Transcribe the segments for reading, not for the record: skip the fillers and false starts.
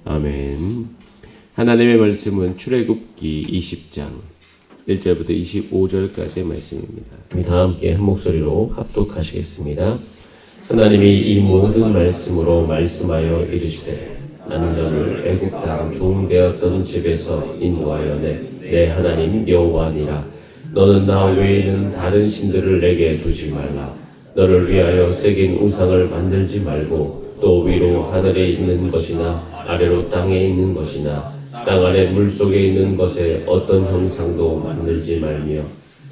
아멘. 하나님의 말씀은 출애굽기 20장 1절부터 25절까지의 말씀입니다. 다 함께 한 목소리로 합독하시겠습니다. 하나님이 이 모든 말씀으로 말씀하여 이르시되 나는 너를 애굽 땅 종되었던 집에서 인도하여 내 하나님 여호와니라. 너는 나 외에는 다른 신들을 내게 두지 말라. 너를 위하여 새긴 우상을 만들지 말고 또 위로 하늘에 있는 것이나 아래로 땅에 있는 것이나 땅 아래 물속에 있는 것에 어떤 형상도 만들지 말며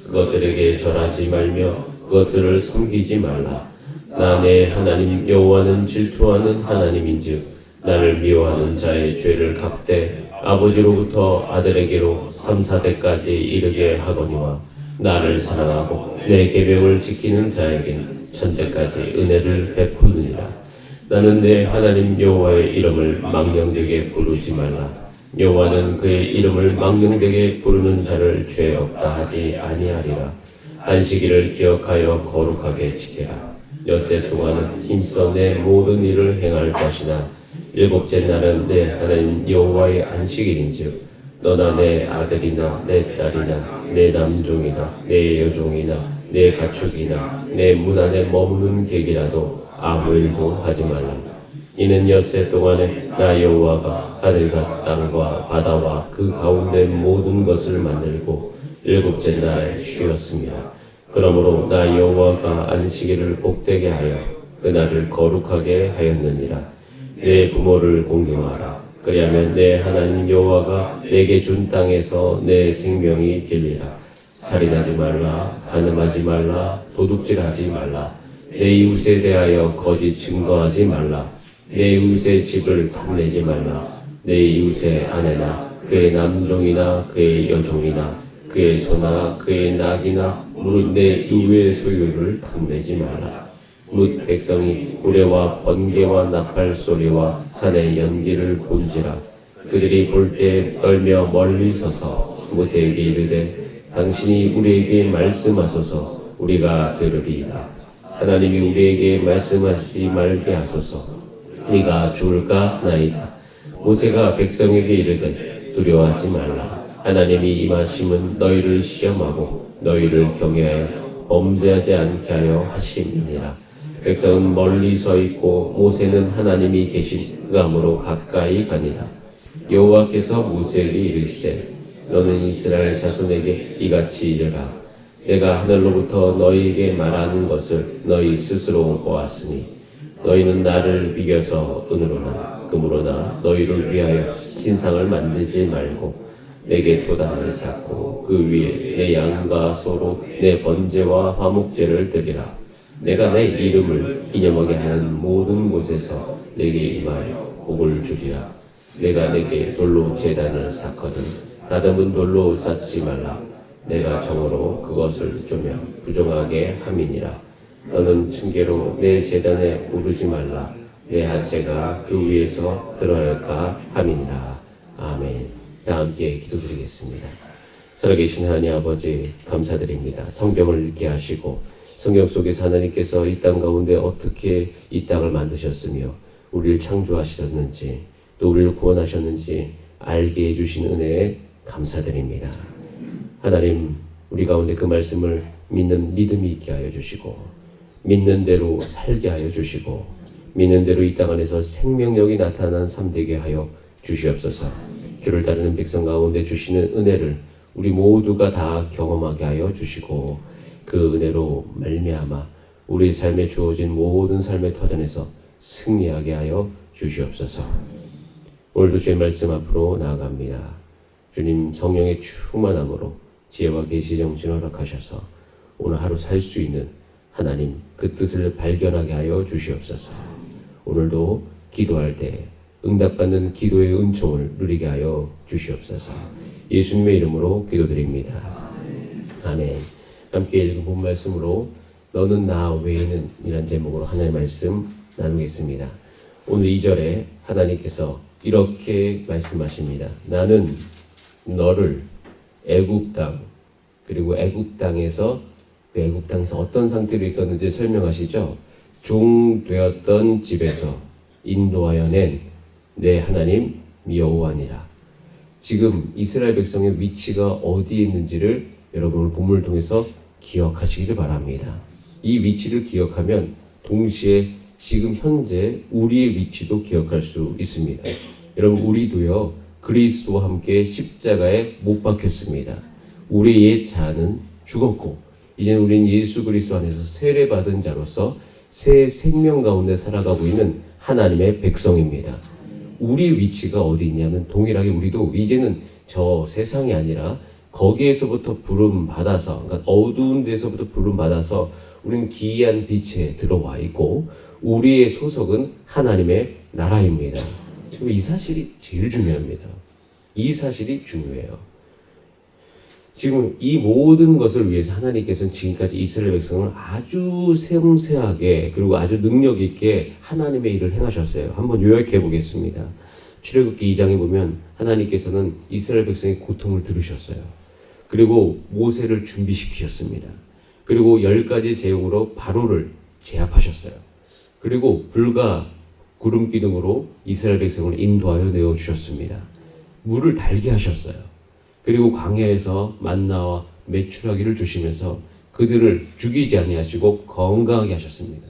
그것들에게 절하지 말며 그것들을 섬기지 말라. 나 내 하나님 여호와는 질투하는 하나님인즉 나를 미워하는 자의 죄를 갚되 아버지로부터 아들에게로 3, 4대까지 이르게 하거니와 나를 사랑하고 내 계명을 지키는 자에겐 천대까지 은혜를 베푸느니라. 나는 내 하나님 여호와의 이름을 망령되게 부르지 말라. 여호와는 그의 이름을 망령되게 부르는 자를 죄 없다 하지 아니하리라. 안식일을 기억하여 거룩하게 지키라. 엿새 동안은 힘써 내 모든 일을 행할 것이나 일곱째 날은 내 하나님 여호와의 안식일인즉 너나 내 아들이나 내 딸이나 내 남종이나 내 여종이나 내 가축이나 내 문 안에 머무는 객이라도 아무 일도 하지 말라. 이는 엿새 동안에 나 여호와가 하늘과 땅과 바다와 그 가운데 모든 것을 만들고 일곱째 날에 쉬었습니다. 그러므로 나 여호와가 안식일을 복되게 하여 그날을 거룩하게 하였느니라. 내 부모를 공경하라. 그리하면 내 하나님 여호와가 내게 준 땅에서 내 생명이 길리라. 살인하지 말라. 간음하지 말라. 도둑질하지 말라. 내 이웃에 대하여 거짓 증거하지 말라. 내 이웃의 집을 탐내지 말라. 내 이웃의 아내나 그의 남종이나 그의 여종이나 그의 소나 그의 낙이나 무릇 내 이웃의 소유를 탐내지 말라. 뭇 백성이 우레와 번개와 나팔 소리와 산의 연기를 본지라. 그들이 볼 때 떨며 멀리 서서 모세에게 이르되 당신이 우리에게 말씀하소서 우리가 들으리이다. 하나님이 우리에게 말씀하시지 말게 하소서 우리가 죽을까 나이다. 모세가 백성에게 이르되 두려워하지 말라. 하나님이 임하심은 너희를 시험하고 너희를 경외하여 범죄하지 않게 하려 하심이니라. 백성은 멀리 서 있고 모세는 하나님이 계신 그 암으로 가까이 가니라. 여호와께서 모세에게 이르시되 너는 이스라엘 자손에게 이같이 이르라. 내가 하늘로부터 너희에게 말하는 것을 너희 스스로 보았으니 너희는 나를 비겨서 은으로나 금으로나 너희를 위하여 신상을 만들지 말고 내게 도단을 쌓고 그 위에 내 양과 소로 내 번제와 화목제를 드리라. 내가 내 이름을 기념하게 하는 모든 곳에서 내게 임하여 복을 주리라. 내가 내게 돌로 제단을 쌓거든 다듬은 돌로 쌓지 말라. 내가 정으로 그것을 쪼며 부정하게 함이니라. 너는 층계로 내 제단에 오르지 말라. 내 하체가 그 위에서 들어갈까 함이니라. 아멘. 다 함께 기도드리겠습니다. 살아계신 하나님 아버지 감사드립니다. 성경을 읽게 하시고 성경 속에서 하나님께서 이 땅 가운데 어떻게 이 땅을 만드셨으며 우리를 창조하셨는지 또 우리를 구원하셨는지 알게 해주신 은혜에 감사드립니다. 하나님 우리 가운데 그 말씀을 믿는 믿음이 있게 하여 주시고 믿는 대로 살게 하여 주시고 믿는 대로 이 땅 안에서 생명력이 나타나는 삶 되게 하여 주시옵소서. 주를 따르는 백성 가운데 주시는 은혜를 우리 모두가 다 경험하게 하여 주시고 그 은혜로 말미암아 우리 삶에 주어진 모든 삶의 터전에서 승리하게 하여 주시옵소서. 오늘도 주의 말씀 앞으로 나아갑니다. 주님 성령의 충만함으로 지혜와 계시 정신을 허락하셔서 오늘 하루 살 수 있는 하나님 그 뜻을 발견하게 하여 주시옵소서. 오늘도 기도할 때 응답받는 기도의 은총을 누리게 하여 주시옵소서. 예수님의 이름으로 기도드립니다. 아멘. 함께 읽은 말씀으로 너는 나 외에는 이란 제목으로 하나님의 말씀 나누겠습니다. 오늘 2절에 하나님께서 이렇게 말씀하십니다. 나는 너를 애굽 땅 그리고 애굽 땅에서 그 애굽 땅에서 어떤 상태로 있었는지 설명하시죠. 종 되었던 집에서 인도하여 낸 내 하나님 여호와니라. 지금 이스라엘 백성의 위치가 어디에 있는지를 여러분 오늘 본문을 통해서 기억하시기를 바랍니다. 이 위치를 기억하면 동시에 지금 현재 우리의 위치도 기억할 수 있습니다. 여러분 우리도요 그리스도와 함께 십자가에 못 박혔습니다. 우리의 옛 자는 죽었고 이제는 우리는 예수 그리스도 안에서 세례받은 자로서 새 생명 가운데 살아가고 있는 하나님의 백성입니다. 우리의 위치가 어디 있냐면 동일하게 우리도 이제는 저 세상이 아니라 거기에서부터 부름 받아서, 그러니까 어두운 데서부터 부름 받아서 우리는 기이한 빛에 들어와 있고 우리의 소속은 하나님의 나라입니다. 이 사실이 제일 중요합니다. 이 사실이 중요해요. 지금 이 모든 것을 위해서 하나님께서는 지금까지 이스라엘 백성을 아주 섬세하게 그리고 아주 능력 있게 하나님의 일을 행하셨어요. 한번 요약해 보겠습니다. 출애굽기 2장에 보면 하나님께서는 이스라엘 백성의 고통을 들으셨어요. 그리고 모세를 준비시키셨습니다. 그리고 10가지 제용으로 바로를 제압하셨어요. 그리고 불과 구름 기둥으로 이스라엘 백성을 인도하여 내어주셨습니다. 물을 달게 하셨어요. 그리고 광야에서 만나와 메추라기를 주시면서 그들을 죽이지 아니하시고 건강하게 하셨습니다.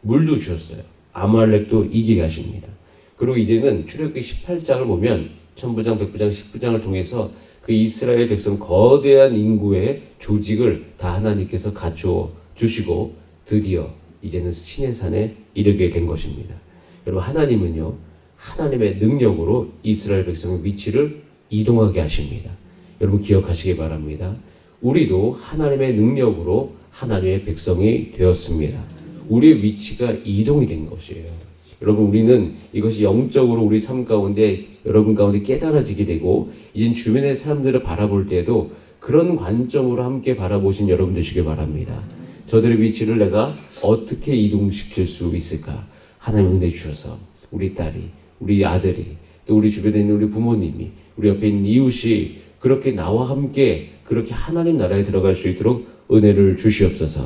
물도 주셨어요. 아말렉도 이기게 하십니다. 그리고 이제는 출애굽기 18장을 보면 천부장, 백부장, 십부장을 통해서 그 이스라엘 백성 거대한 인구의 조직을 다 하나님께서 갖추어 주시고 드디어 이제는 시내산에 이르게 된 것입니다. 여러분 하나님은요 하나님의 능력으로 이스라엘 백성의 위치를 이동하게 하십니다. 여러분 기억하시기 바랍니다. 우리도 하나님의 능력으로 하나님의 백성이 되었습니다. 우리의 위치가 이동이 된 것이에요. 여러분 우리는 이것이 영적으로 우리 삶 가운데 여러분 가운데 깨달아지게 되고 이젠 주변의 사람들을 바라볼 때에도 그런 관점으로 함께 바라보신 여러분 되시길 바랍니다. 저들의 위치를 내가 어떻게 이동시킬 수 있을까? 하나님 은혜 주셔서 우리 딸이, 우리 아들이, 또 우리 주변에 있는 우리 부모님이, 우리 옆에 있는 이웃이 그렇게 나와 함께 그렇게 하나님 나라에 들어갈 수 있도록 은혜를 주시옵소서.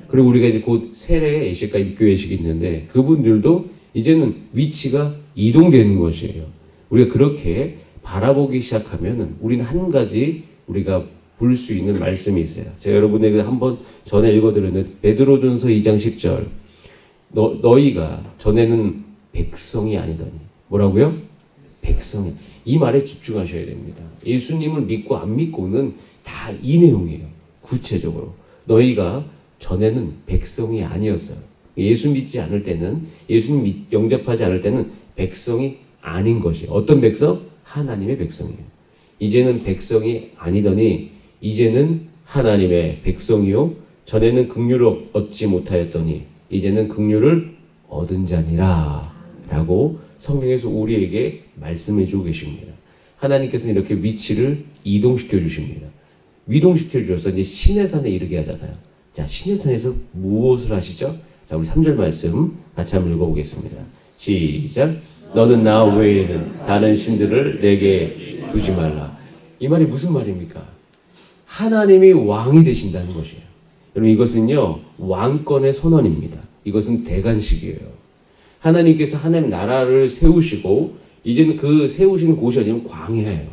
그리고 우리가 이제 곧 세례 예식과 입교 예식이 있는데 그분들도 이제는 위치가 이동되는 것이에요. 우리가 그렇게 바라보기 시작하면 우리는 한 가지 우리가 볼 수 있는 말씀이 있어요. 제가 여러분에게 한번 전에 읽어드렸는데 베드로전서 2장 10절 너희가 전에는 백성이 아니더니 뭐라고요? 백성이. 이 말에 집중하셔야 됩니다. 예수님을 믿고 안 믿고는 다 이 내용이에요. 구체적으로 너희가 전에는 백성이 아니었어요. 예수 믿지 않을 때는 예수님 영접하지 않을 때는 백성이 아닌 것이에요. 어떤 백성? 하나님의 백성이에요. 이제는 백성이 아니더니 이제는 하나님의 백성이요 전에는 긍휼을 얻지 못하였더니 이제는 긍휼을 얻은 자니라 라고 성경에서 우리에게 말씀해 주고 계십니다. 하나님께서는 이렇게 위치를 이동시켜 주십니다. 이동시켜 주셔서 이제 시내산에 이르게 하잖아요. 자, 시내산에서 무엇을 하시죠? 자, 우리 3절 말씀 같이 한번 읽어보겠습니다. 시작. 너는 나 외에는 다른 신들을 내게 두지 말라. 이 말이 무슨 말입니까? 하나님이 왕이 되신다는 것이에요. 여러분 이것은요 왕권의 선언입니다. 이것은 대관식이에요. 하나님께서 하나님 나라를 세우시고 이제는 그 세우신 곳이 어디냐면 광야예요.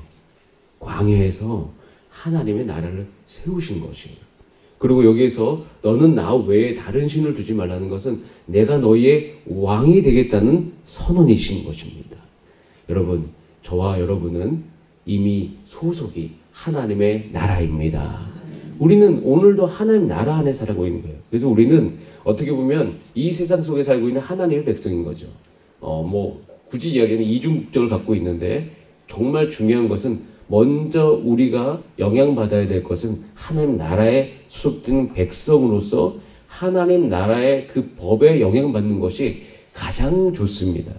광야에서 하나님의 나라를 세우신 것이에요. 그리고 여기에서 너는 나 외에 다른 신을 두지 말라는 것은 내가 너희의 왕이 되겠다는 선언이신 것입니다. 여러분, 저와 여러분은 이미 소속이 하나님의 나라입니다. 우리는 오늘도 하나님 나라 안에 살고 있는 거예요. 그래서 우리는 어떻게 보면 이 세상 속에 살고 있는 하나님의 백성인 거죠. 굳이 이야기하면 이중국적을 갖고 있는데 정말 중요한 것은 먼저 우리가 영향받아야 될 것은 하나님 나라에 소속된 백성으로서 하나님 나라의 그 법에 영향받는 것이 가장 좋습니다.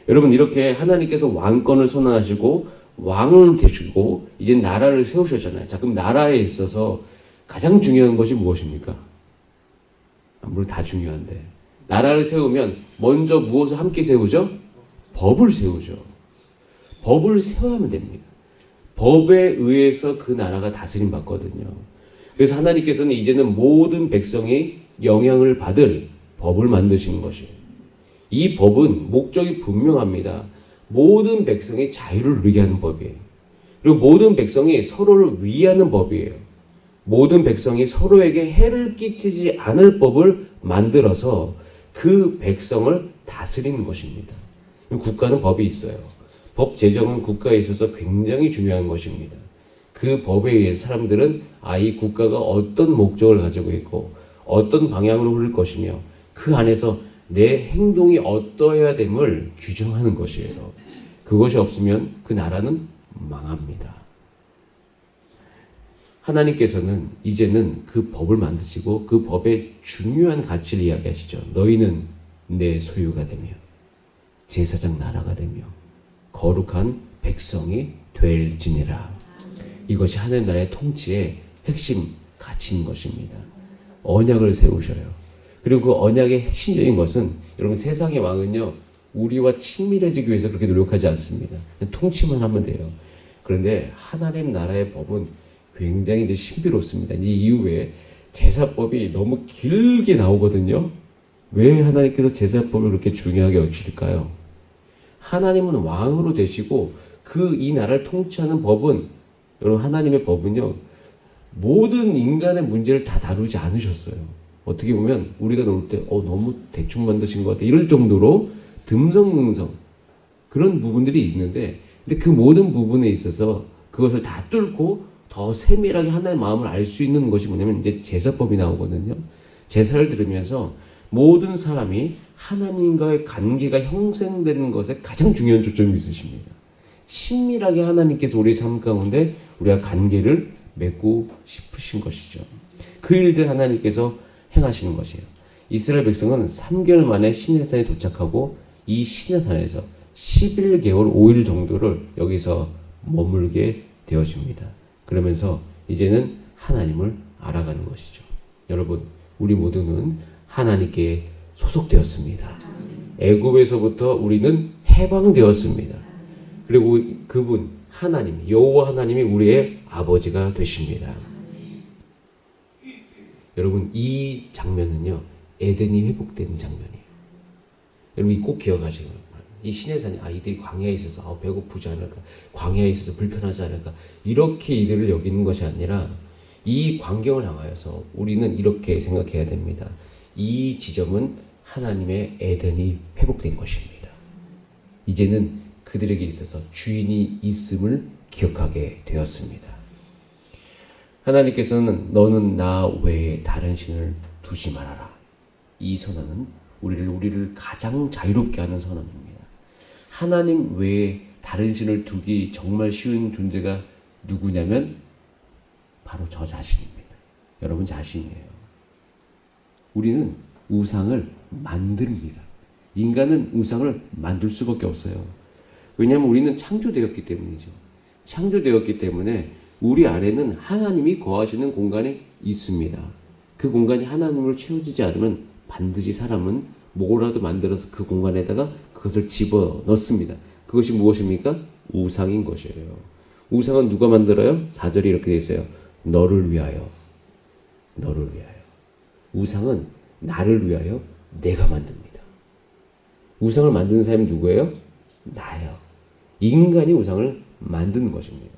여러분 이렇게 하나님께서 왕권을 선언하시고 왕을 되시고 이제 나라를 세우셨잖아요. 자, 그럼 나라에 있어서 가장 중요한 것이 무엇입니까? 물론 다 중요한데 나라를 세우면 먼저 무엇을 함께 세우죠? 법을 세우죠. 법을 세워야만 됩니다. 법에 의해서 그 나라가 다스림 받거든요. 그래서 하나님께서는 이제는 모든 백성이 영향을 받을 법을 만드시는 것이에요. 이 법은 목적이 분명합니다. 모든 백성이 자유를 누리게 하는 법이에요. 그리고 모든 백성이 서로를 위하는 법이에요. 모든 백성이 서로에게 해를 끼치지 않을 법을 만들어서 그 백성을 다스리는 것입니다. 국가는 법이 있어요. 법 제정은 국가에 있어서 굉장히 중요한 것입니다. 그 법에 의해서 사람들은 이 국가가 어떤 목적을 가지고 있고 어떤 방향으로 흐를 것이며 그 안에서 내 행동이 어떠해야 됨을 규정하는 것이에요. 그것이 없으면 그 나라는 망합니다. 하나님께서는 이제는 그 법을 만드시고 그 법의 중요한 가치를 이야기하시죠. 너희는 내 소유가 되며 제사장 나라가 되며 거룩한 백성이 될지니라. 이것이 하나님 나라의 통치의 핵심 가치인 것입니다. 언약을 세우셔요. 그리고 그 언약의 핵심적인 것은 여러분 세상의 왕은요 우리와 친밀해지기 위해서 그렇게 노력하지 않습니다. 그냥 통치만 하면 돼요. 그런데 하나님 나라의 법은 굉장히 이제 신비롭습니다. 이 이후에 제사법이 너무 길게 나오거든요. 왜 하나님께서 제사법을 그렇게 중요하게 여기실까요? 하나님은 왕으로 되시고 그 이 나라를 통치하는 법은 여러분 하나님의 법은요 모든 인간의 문제를 다 다루지 않으셨어요. 어떻게 보면 우리가 놀 때 너무 대충 만드신 것 같아 이럴 정도로 듬성듬성 그런 부분들이 있는데 근데 그 모든 부분에 있어서 그것을 다 뚫고 더 세밀하게 하나님의 마음을 알 수 있는 것이 뭐냐면 이제 제사법이 나오거든요. 제사를 들으면서 모든 사람이 하나님과의 관계가 형성되는 것에 가장 중요한 초점이 있으십니다. 친밀하게 하나님께서 우리 삶 가운데 우리가 관계를 맺고 싶으신 것이죠. 그 일들 하나님께서 행하시는 것이에요. 이스라엘 백성은 3개월 만에 시내산에 도착하고 이 시내산에서 11개월 5일 정도를 여기서 머물게 되어집니다. 그러면서 이제는 하나님을 알아가는 것이죠. 여러분, 우리 모두는 하나님께 소속되었습니다. 애굽에서부터 우리는 해방되었습니다. 그리고 그분 하나님, 여호와 하나님이 우리의 아버지가 되십니다. 여러분, 이 장면은요 에덴이 회복되는 장면이에요. 여러분 꼭 기억하시고 이 시내산이 이들이 광야에 있어서 배고프지 않을까, 광야에 있어서 불편하지 않을까 이렇게 이들을 여기는 것이 아니라 이 광경을 향하여서 우리는 이렇게 생각해야 됩니다. 이 지점은 하나님의 에덴이 회복된 것입니다. 이제는 그들에게 있어서 주인이 있음을 기억하게 되었습니다. 하나님께서는 너는 나 외에 다른 신을 두지 말아라. 이 선언은 우리를 가장 자유롭게 하는 선언입니다. 하나님 외에 다른 신을 두기 정말 쉬운 존재가 누구냐면 바로 저 자신입니다. 여러분 자신이에요. 우리는 우상을 만듭니다. 인간은 우상을 만들 수밖에 없어요. 왜냐하면 우리는 창조되었기 때문이죠. 창조되었기 때문에 우리 안에는 하나님이 거하시는 공간이 있습니다. 그 공간이 하나님으로 채워지지 않으면 반드시 사람은 뭐라도 만들어서 그 공간에다가 그것을 집어넣습니다. 그것이 무엇입니까? 우상인 것이에요. 우상은 누가 만들어요? 4절이 이렇게 되어 있어요. 너를 위하여. 너를 위하여. 우상은 나를 위하여 내가 만듭니다. 우상을 만드는 사람이 누구예요? 나예요. 인간이 우상을 만드는 것입니다.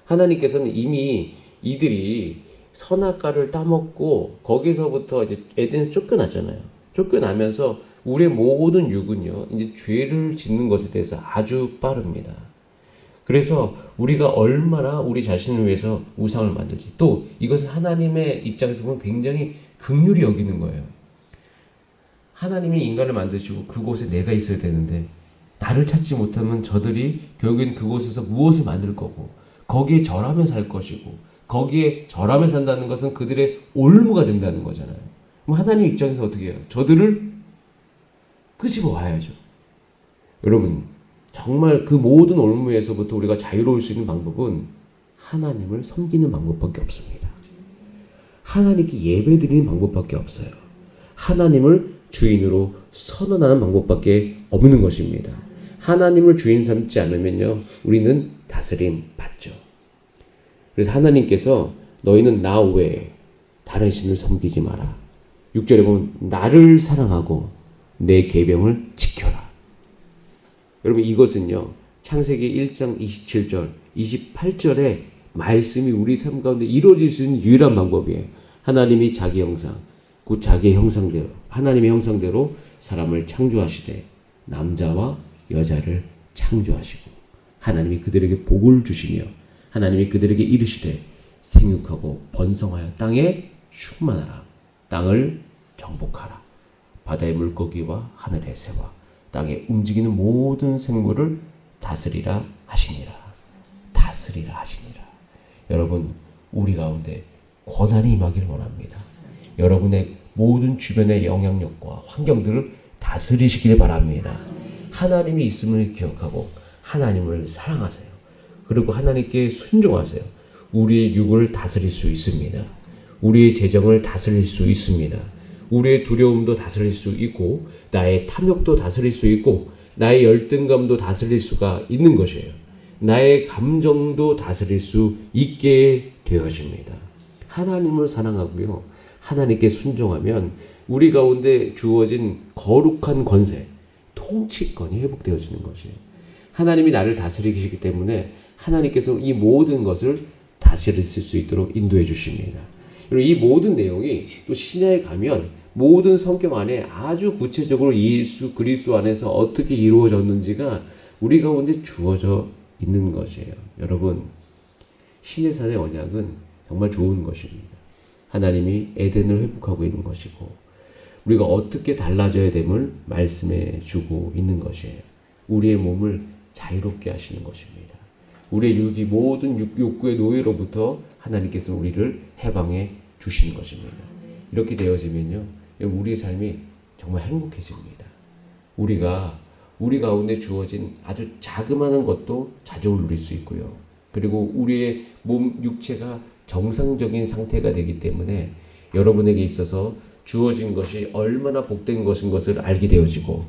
하나님께서는 이미 이들이 선악과를 따먹고 거기서부터 이제 에덴에서 쫓겨났잖아요. 쫓겨나면서 우리의 모든 육은요, 이제 죄를 짓는 것에 대해서 아주 빠릅니다. 그래서 우리가 얼마나 우리 자신을 위해서 우상을 만들지. 또 이것은 하나님의 입장에서 보면 굉장히 긍휼히 여기는 거예요. 하나님이 인간을 만드시고 그곳에 내가 있어야 되는데 나를 찾지 못하면 저들이 결국엔 그곳에서 무엇을 만들 거고 거기에 절하며 살 것이고 거기에 절하며 산다는 것은 그들의 올무가 된다는 거잖아요. 그럼 하나님 입장에서 어떻게 해요? 저들을 끄집어 와야죠. 여러분 정말 그 모든 올무에서부터 우리가 자유로울 수 있는 방법은 하나님을 섬기는 방법밖에 없습니다. 하나님께 예배드리는 방법밖에 없어요. 하나님을 주인으로 선언하는 방법밖에 없는 것입니다. 하나님을 주인 삼지 않으면요 우리는 다스림 받죠. 그래서 하나님께서 너희는 나 외에 다른 신을 섬기지 마라. 6절에 보면 나를 사랑하고 내 계명을 지켜라. 여러분 이것은요 창세기 1장 27절, 28절에 말씀이 우리 삶 가운데 이루어질 수 있는 유일한 방법이에요. 하나님이 자기 형상, 곧 자기의 형상대로, 하나님의 형상대로 사람을 창조하시되 남자와 여자를 창조하시고 하나님이 그들에게 복을 주시며 하나님이 그들에게 이르시되 생육하고 번성하여 땅에 충만하라. 땅을 정복하라. 바다의 물고기와 하늘의 새와 땅에 움직이는 모든 생물을 다스리라 하시니라. 다스리라 하시니라. 여러분, 우리 가운데 권한이 임하기를 원합니다. 여러분의 모든 주변의 영향력과 환경들을 다스리시길 바랍니다. 하나님이 있음을 기억하고 하나님을 사랑하세요. 그리고 하나님께 순종하세요. 우리의 육을 다스릴 수 있습니다. 우리의 재정을 다스릴 수 있습니다. 우리의 두려움도 다스릴 수 있고 나의 탐욕도 다스릴 수 있고 나의 열등감도 다스릴 수가 있는 것이에요. 나의 감정도 다스릴 수 있게 되어집니다. 하나님을 사랑하고요. 하나님께 순종하면 우리 가운데 주어진 거룩한 권세, 통치권이 회복되어지는 것이에요. 하나님이 나를 다스리시기 때문에 하나님께서 이 모든 것을 다스릴 수 있도록 인도해 주십니다. 그리고 이 모든 내용이 또 신약에 가면 모든 성경 안에 아주 구체적으로 예수 그리스도 안에서 어떻게 이루어졌는지가 우리 가운데 주어져 있는 것이에요. 여러분, 시내산의 언약은 정말 좋은 것입니다. 하나님이 에덴을 회복하고 있는 것이고 우리가 어떻게 달라져야 됨을 말씀해 주고 있는 것이에요. 우리의 몸을 자유롭게 하시는 것입니다. 우리의 육이 모든 욕구의 노예로부터 하나님께서 우리를 해방해 주시는 것입니다. 이렇게 되어지면요, 우리의 삶이 정말 행복해집니다. 우리가 우리 가운데 주어진 아주 자그마한 것도 자족을 누릴 수 있고요. 그리고 우리의 몸 육체가 정상적인 상태가 되기 때문에 여러분에게 있어서 주어진 것이 얼마나 복된 것인 것을 알게 되어지고,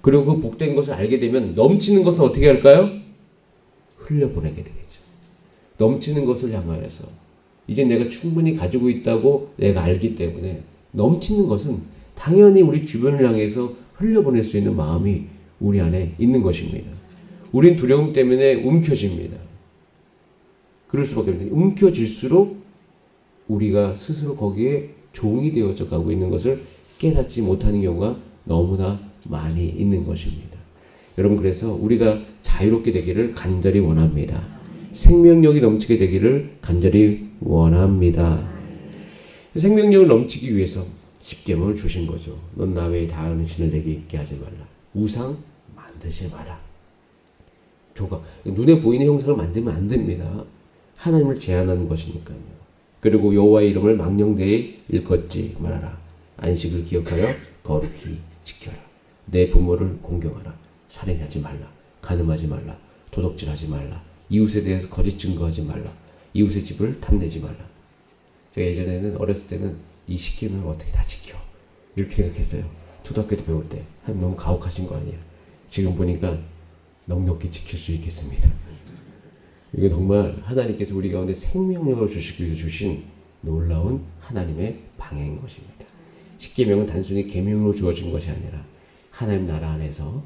그리고 그 복된 것을 알게 되면 넘치는 것은 어떻게 할까요? 흘려보내게 되겠죠. 넘치는 것을 향하여서 이제 내가 충분히 가지고 있다고 내가 알기 때문에 넘치는 것은 당연히 우리 주변을 향해서 흘려보낼 수 있는 마음이 우리 안에 있는 것입니다. 우린 두려움 때문에 움켜집니다. 그럴 수밖에 없는데 움켜질수록 우리가 스스로 거기에 종이 되어져 가고 있는 것을 깨닫지 못하는 경우가 너무나 많이 있는 것입니다. 여러분, 그래서 우리가 자유롭게 되기를 간절히 원합니다. 생명력이 넘치게 되기를 간절히 원합니다. 생명력을 넘치기 위해서 십계명을 주신 거죠. 넌 나 외에 다른 신을 내게 있게 하지 말라. 우상 만들지 마라. 조각, 눈에 보이는 형상을 만들면 안 됩니다. 하나님을 제한하는 것이니까요. 그리고 여호와의 이름을 망령되이 일컫지 말아라. 안식을 기억하여 거룩히 지켜라. 내 부모를 공경하라. 살인하지 말라. 간음하지 말라. 도둑질하지 말라. 이웃에 대해서 거짓 증거하지 말라. 이웃의 집을 탐내지 말라. 제가 예전에는 어렸을 때는 이 십계명을 어떻게 다 지켜 이렇게 생각했어요. 초등학교 때 배울 때 너무 가혹하신 거 아니에요. 지금 보니까 넉넉히 지킬 수 있겠습니다. 이게 정말 하나님께서 우리 가운데 생명력을 주시기 위해 주신 놀라운 하나님의 방향인 것입니다. 십계명은 단순히 계명으로 주어진 것이 아니라 하나님 나라 안에서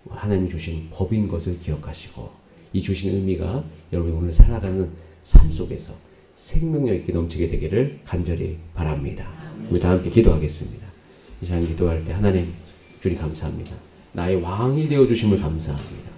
하나님이 주신 법인 것을 기억하시고, 이 주신 의미가 여러분이 오늘 살아가는 삶 속에서 생명력 있게 넘치게 되기를 간절히 바랍니다. 우리 다 함께 기도하겠습니다. 이 시간 기도할 때 하나님, 주님 감사합니다. 나의 왕이 되어주심을 감사합니다.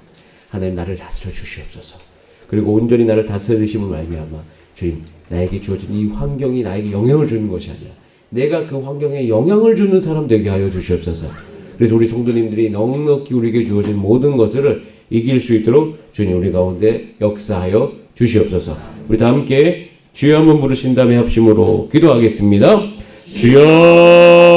하나님, 나를 다스려 주시옵소서. 그리고 온전히 나를 다스리심을 말미암아 주님, 나에게 주어진 이 환경이 나에게 영향을 주는 것이 아니라 내가 그 환경에 영향을 주는 사람 되게 하여 주시옵소서. 그래서 우리 성도님들이 넉넉히 우리에게 주어진 모든 것을 이길 수 있도록 주님 우리 가운데 역사하여 주시옵소서. 우리 다 함께 주여 한번 부르신 다음에 합심으로 기도하겠습니다. 주여